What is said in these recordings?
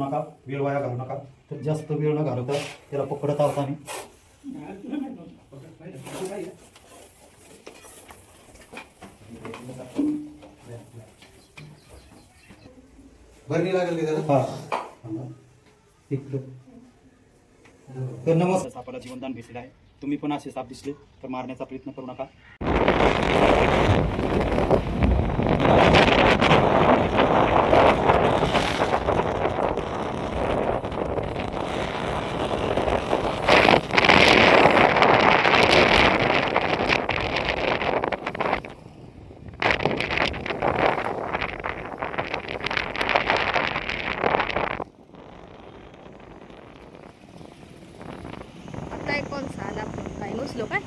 नका, वेळ वाया घालू नका. तर जास्त वेळ न घालवता त्याला पकडत आहोत आम्ही. भरणी लागेल की त्याला? हा, तर नमस्कार. सापाला जीवनदान भेटलेलं आहे. तुम्ही पण असे साप दिसले तर मारण्याचा प्रयत्न करू नका. काय कोण साला काय नुसलो काय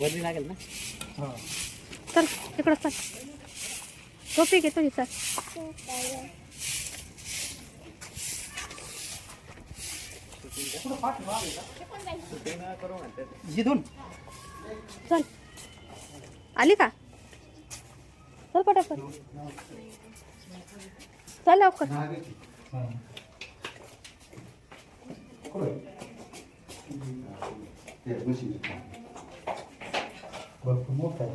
गर्दी लागेल ना. चल तिकडं चल टोपी घे तुझी चल जिथून चल आली का चल पटापट चल लवकर मोठा आहे.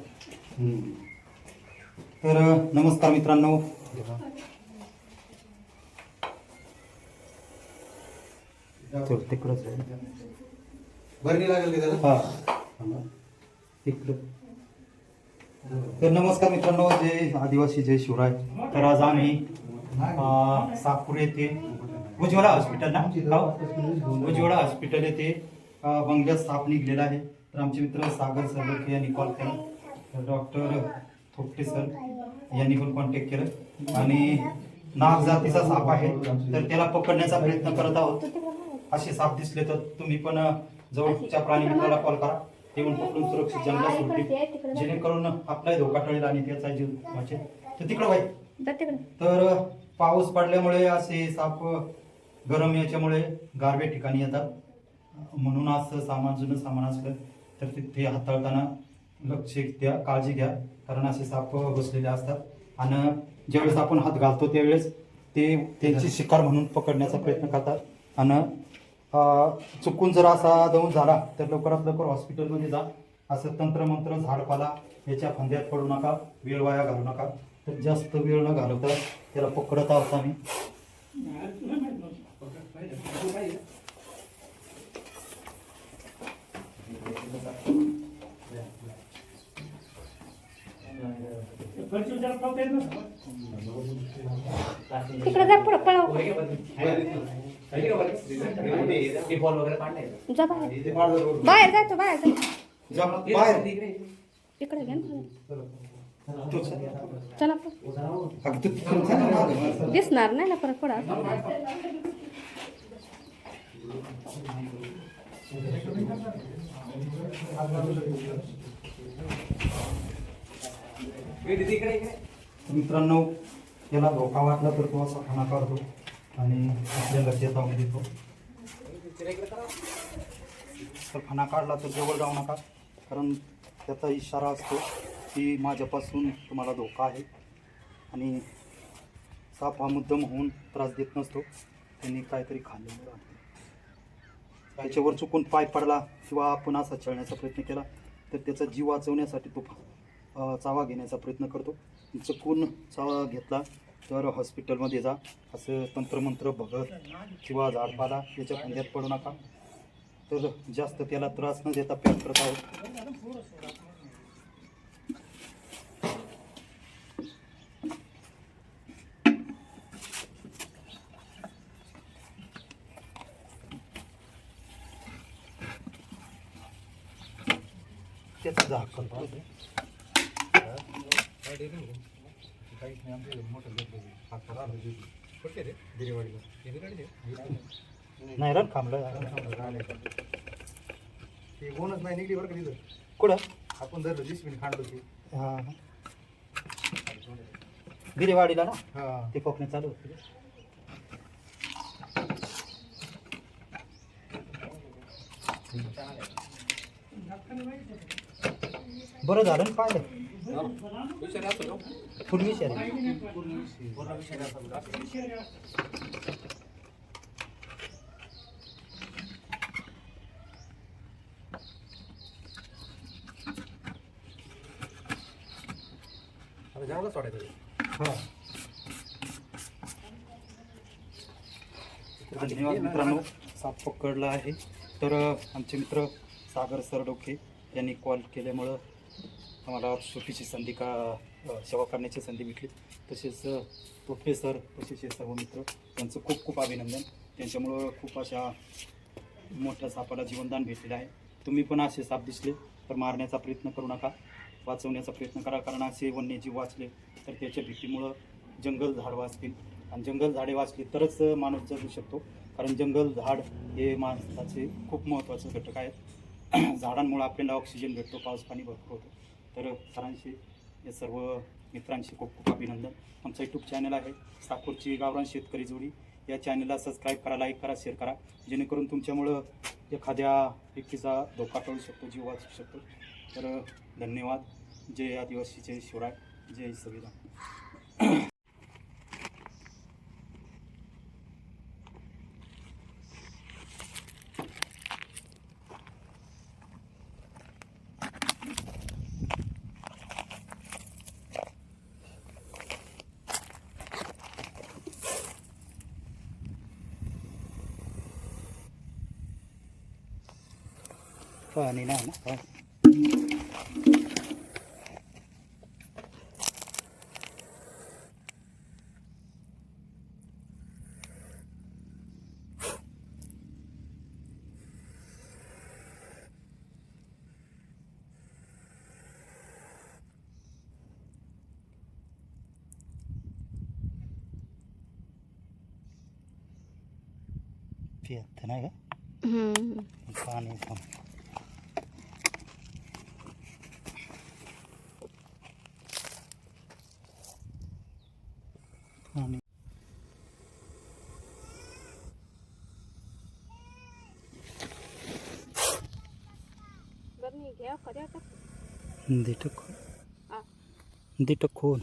तर नमस्कार मित्रांनो, तिकडच भरणी लागेल की त्याला? हा तिकडं. तर नमस्कार मित्रांनो, जय आदिवासी जय शिवराय. तर आज आम्ही साकूर येथे उज्ज्वला हॉस्पिटल ना, उज्ज्वला हॉस्पिटल येथे बंगल्यात साप निघलेला आहे. तर आमचे मित्र सागर सरलोके यांनी कॉल केला. तर डॉक्टर थोपटे सर यांनी पण कॉन्टॅक्ट केलं आणि नाग जातीचा साप आहे. तर त्याला पकडण्याचा प्रयत्न करत आहोत. असे साप दिसले तर तुम्ही पण जवळच्या प्राणी मित्राला कॉल करा. ते पण पकडून सुरक्षित जंगलात सोडतील, जेणेकरून आपलाही धोका टळेल आणि त्याचा जीव वाचेल. तर तिकडं बाई. तर पाऊस पडल्यामुळे असे साप गरम याच्यामुळे गारव्या ठिकाणी येतात. म्हणून असं सामान जुनं सामान असलं तर तिथे हाताळताना लक्ष द्या, काळजी घ्या, कारण असे साप बसलेले असतात. आणि ज्यावेळेस आपण हात घालतो त्यावेळेस ते त्यांची शिकार म्हणून पकडण्याचा प्रयत्न करतात. आणि चुकून जर असा दंश झाला तर लवकरात लवकर हॉस्पिटलमध्ये जा. असं तंत्रमंत्र झाडपाला याच्या फंद्यात पडू नका, वेळ वाया घालू नका. तर जास्त वेळ न घालवता त्याला पकडत आहोत आम्ही. तिकडे जा पुढं पळव जा बाहेर जातो बाहेर इकडे घे चला दिसणार नाही ना परत पुढं मित्रांनो, याला धोका वाटला तर तो असा खाना काढतो आणि आपल्याला चेतावणी देतो. तर खाना काढला तर जवळ जाऊ नका, कारण त्याचा इशारा असतो की माझ्यापासून तुम्हाला धोका आहे. आणि साप हा मुद्दाम होऊन त्रास देत नसतो, त्यांनी काहीतरी खाल्लेलं राहतं. त्याच्यावर चुकून पाय पडला किंवा आपण असा छळण्याचा प्रयत्न केला तर त्याचा जीव वाचवण्यासाठी तो चावा घेण्याचा प्रयत्न करतो. चुकून चावा घेतला तर हॉस्पिटलमध्ये जा. असं तंत्रमंत्र बघत किंवा झाडपाला याच्या फंद्यात पडू नका. तर जास्त त्याला त्रास न देता पॅक करत आहोत. त्याचा झाक करतो. नाही रन थांबलं ते बोनच नाही निघली बरं का तिथं. कुठं आपण धरलं 20 मिनिट खांडलो की. हां गिरेवाडीला ना हा ते पोकणे चालू होते. बरं झालं ना पाहिलं फुल विषय आहे. आता जेवढं सोडायचं हा. धन्यवाद मित्रांनो, साप पकडला आहे. तर आमचे मित्र सागर सरडोके यांनी कॉल केल्यामुळं आम्हाला छोटीशी संधी सेवा करण्याची संधी भेटली. तसेच प्रोफेसर तसेच हे सर्व मित्र यांचं खूप खूप अभिनंदन. त्यांच्यामुळं खूप अशा मोठ्या सापाला जीवनदान भेटलेलं आहे. तुम्ही पण असे साप दिसले तर मारण्याचा प्रयत्न करू नका, वाचवण्याचा प्रयत्न करा. कारण असे वन्यजीव वाचले तर त्याच्या भीतीमुळं जंगल झाड वाचतील आणि जंगल झाडे वाचली तरच माणूस जगू शकतो. कारण जंगल झाड हे माणसाचे खूप महत्त्वाचे घटक आहेत. झाडांमुळे आपल्याला ऑक्सिजन भेटतो, पाऊस पाणी भरपूर होतो. तर सरांशी या सर्व मित्रांशी खूप खूप अभिनंदन. आमचा यूट्यूब चॅनल आहे साकूरची गावरान शेतकरी जोडी. या चॅनलला सबस्क्राईब करा, लाईक करा, शेअर करा, जेणेकरून तुमच्यामुळं एखाद्या व्यक्तीचा धोका टळू शकतो, जीव वाचू शकतो. तर धन्यवाद. जय आदिवासी, जय शिवराय, जय संविधान. पाणी नाही ना. पियत नाही का पाणी पाणी बरं घ्या कधी आता दे टाकून